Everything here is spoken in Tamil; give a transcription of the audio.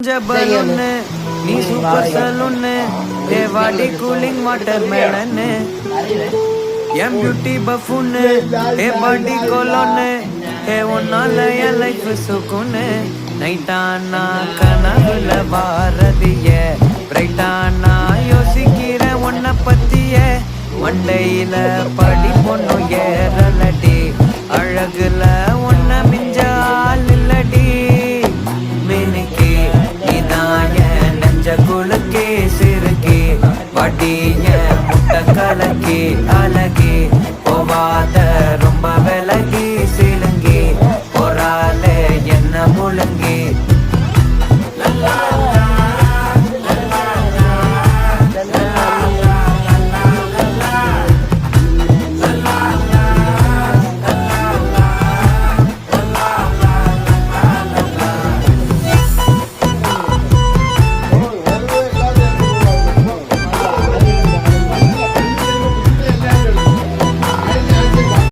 बलून नी सुपर सलून ए वाडी कूलिंग वाटरमेलन एम ब्यूटी बफून ए बॉडी कोलोन ए उन्नाल ए लाइफ सुकून नैटाना कनवुल वारदिये ब्ரைட்டானா யோசிக்கிற உன்னை பத்தியே மண்டையில படி பொண்ணு ஏறலடி அழகுல உன்னை மிஞ்ச ஆள் இல்லடி மினுக்கி நீதான் என் நெஞ்ச குலுக்கி சிறுக்கி வடிய முட்டை கலக்கி அல